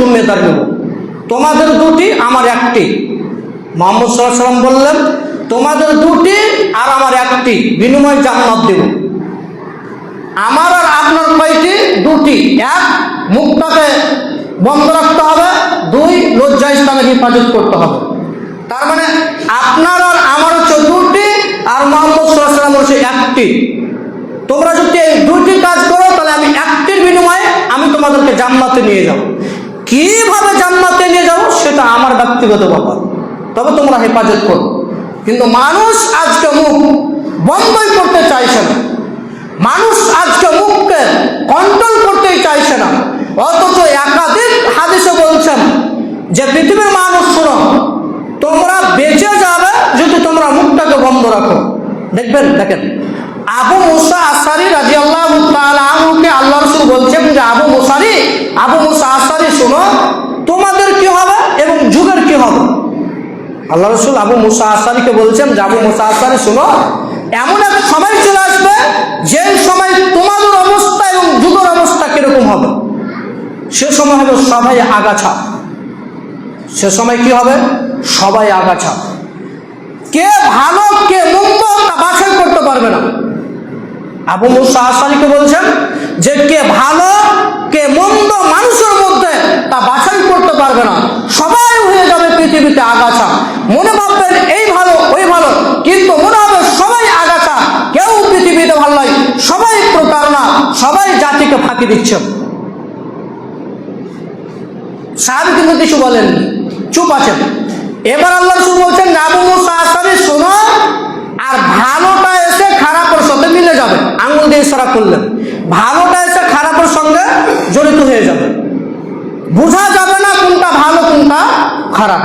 জিম্মেদারি নেব। তোমাদের দুটি, আমার একটি। মুহাম্মদ সাল্লাল্লাহু আলাইহি ওয়াসাল্লাম বললেন, তোমাদের দুটি আর আমার একটি, বিনিময় জান্নাত দেব। আমার আর আপনার কয়টি? দুটি। এক, মুখটাকে বন্ধ রাখতে হবে। দুই, লজ্জাস্থানের হেফাজত করতে হবে। তার মানে আপনার আর আমার হচ্ছে দুটি, আর মুহাম্মদ সাল্লাল্লাহু আলাইহি ওয়াসাল্লাম হচ্ছে একটি। তোমরা যদি এই দুটি কাজ করো, তাহলে আমি একটির বিনিময়ে আমি তোমাদেরকে জান্নাতে নিয়ে যাব। কিভাবে জান্নাতে নিয়ে যাব সেটা আমার ব্যক্তিগত ব্যাপার, তবে তোমরা হেফাজত করো। কিন্তু মানুষ আজকে মুখ বন্ধই করতে চাইছে না, মানুষ আজকে মুখকে কন্ট্রোল করতেই চাইছে না। অথচ একাধিক হাদিসে বলছেন যে পৃথিবীর মানুষ, শোনো, তোমরা বেঁচে যাবে যদি তোমরা মুখটাকে বন্ধ রাখো। দেখেন আবু মুসা আশআরী রাদিয়াল্লাহু তাআলা আনহুকে আল্লাহ রাসূল বলছেন যে আবু মুসা আশআরী, শোনো, তোমাদের কি হবে এবং যুগের কি হবে। আল্লাহ রাসূল আবু মুসা আশআরীকে বলছেন যে আবু মুসা আশআরী, শোনো, এমন এক সময় চলে আসবে যে সময় তোমাদের অবস্থা এবং যুগের অবস্থা কিরকম হবে। সে সময় হবে সবাই আগাছা। সে সময় কি হবে? সবাই আগাছা। কে ভালো কে মন্দ তা বাছাই করতে পারবে না। আবু মুসা আশআরীকে বলছেন যে কে ভালো কে মন্দ মানুষের মধ্যে তা বাছাই করতে পারবে না। সবাই হয়ে যাবে পৃথিবীতে আগাছা। মনে ভাববেন এই ভালো ওই ভালো, কিন্তু মনে হবে সবাই আগাছা, কেউ পৃথিবীতে ভালো নয়, সবাই প্রতারণা, সবাই জাতিকে ফাঁকি দিচ্ছে। সাহাবী কিন্তু কিছু বলেননি, চুপ আছেন। এবার আল্লাহ রাসূল বলছেন আবু মুসা আশআরী, শোনো, আর ভালোটা এসে খারাপের সাথে মিলে যাবে। আঙ্গুল দিয়ে ইশারা করলেন, ভালোটা এসে খারাপের সঙ্গে জড়িত হয়ে যাবে, বোঝা যাবে না কোনটা ভালো কোনটা খারাপ।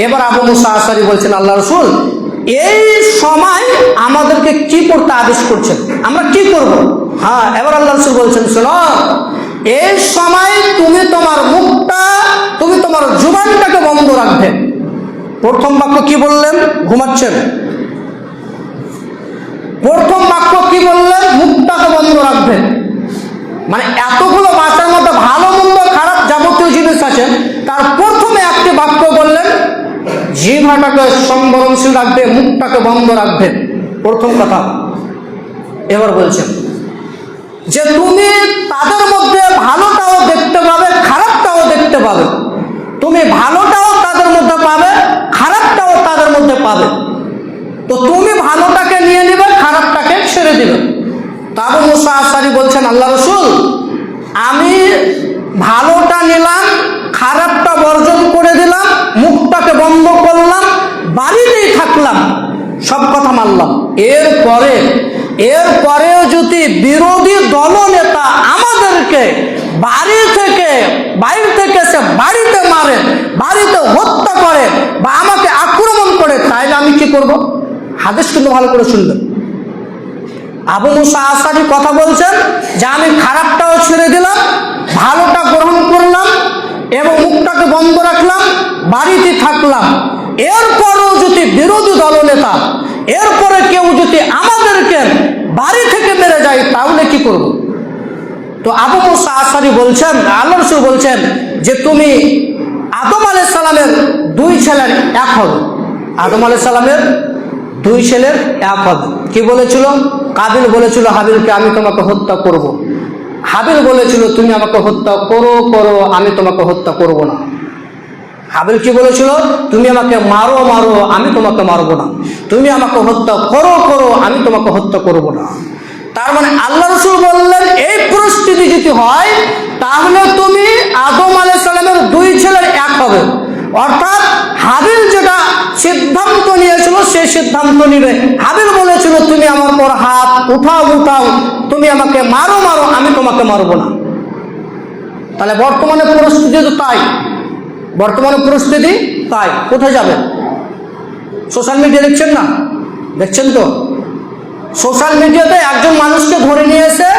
এবার আবু মুসা আশআরী বলছেন, আল্লাহ রাসূল, এই সময় আমাদেরকে কি করতে আদেশ করছেন, আমরা কি করব? হ্যাঁ, এবার আল্লাহ রাসূল বলছেন, শোনো, এই সময় তুমি তোমার মুখটা, তুমি তোমার জুবানটাকে বন্ধ রাখবে। প্রথম বাক্য কি বললেন? ঘুমাচ্ছেন। প্রথম বাক্য কি বললেন? মুখটাকে বন্ধ রাখবেন। মানে এতগুলো ভাষার মধ্যে ভালো মন্দ খারাপ যাবতীয় জিনিস আছে, তার প্রথমে একটি বাক্য বললেন, জিহ্বাটাকে সংবরণশীল রাখবে, মুখটাকে বন্ধ রাখবে, প্রথম কথা। এবার বলছেন যে তুমি তাদের মধ্যে ভালোটাও দেখতে পাবে, খারাপটাও দেখতে পাবে। তুমি ভালোটাও তাদের মধ্যে পাবে, খারাপটাও তাদের মধ্যে পাবে। তো তুমি ভালোটাকে নিয়ে নেবে, খারাপটাকে ছেড়ে দিবে। আবু মুসা আশআরী বলছেন, আল্লাহ রাসূল, আমি ভালোটা নিলাম, খারাপটা বর্জন করে দিলাম, মুখটাকে বন্ধ করলাম, বাড়িতেই থাকলাম, সব কথা মানলাম। এরপরেও যদি বিরোধী দলনেতা আমাদেরকে বাইরে থেকে সে বাড়িতে মারে, বাড়িতে হত্যা করে বা আমাকে আক্রমণ করে, তাইলে আমি কি করব? হাদিস কিন্তু ভালো করে শুনবেন। আবু মুসা আশআরী কথা বলছেন যে আমি খারাপটাও ছেড়ে দিলাম, ভালোটা গ্রহণ করলাম এবং মুখটাকে বন্ধ রাখলাম, বাড়িতে থাকলাম। এরপরেও যদি বিরোধী দলনেতা, এরপরে কেউ যদি আমাদেরকে বাড়ি থেকে মেরে যায়, তাহলে কি করব? তো আবু মুসা আশআরী বলছেন, আল্লাহ রাসূল বলছেন যে তুমি আদম আলাইহিস সালামের দুই ছেলের এক হবে। আদম আলাইহিস সালামের দুই ছেলের এক হবে। কি বলেছিল? কাবিল বলেছিল হাবিলকে, আমি তোমাকে হত্যা করব। হাবিল বলেছিল তুমি আমাকে হত্যা করো, আমি তোমাকে হত্যা করব না। হাবিল কি বলেছিল? তুমি আমাকে মারো, আমি তোমাকে মারবো না। তুমি আমাকে হত্যা করো, আমি তোমাকে হত্যা করব না। তার মানে আল্লাহ রাসূল বললেন এই পরিস্থিতি যদি হয়, তাহলে তুমি আদম আলাইহিস সালামের দুই ছেলের এক হবে। অর্থাৎ হাবিল যেটা সিদ্ধান্ত নিয়েছিল সেই সিদ্ধান্ত নিবে। হাবিল বলেছিল তুমি আমার পর হাত উঠাও, তুমি আমাকে মারো, আমি তোমাকে মারবো না। তাহলে বর্তমানে পরিস্থিতি তো তাই, কোথায় যাবেন? সোশ্যাল মিডিয়া দেখছেন না? দেখছেন তো, সোশ্যাল মিডিয়াতে একজন মানুষকে ধরে নিয়ে এসে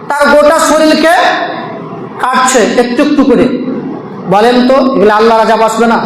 তার গোটা শরীরকে কাটছে একটু একটু করে। বলেন তো এগুলো আল্লাহ রাজা বাঁচবে না?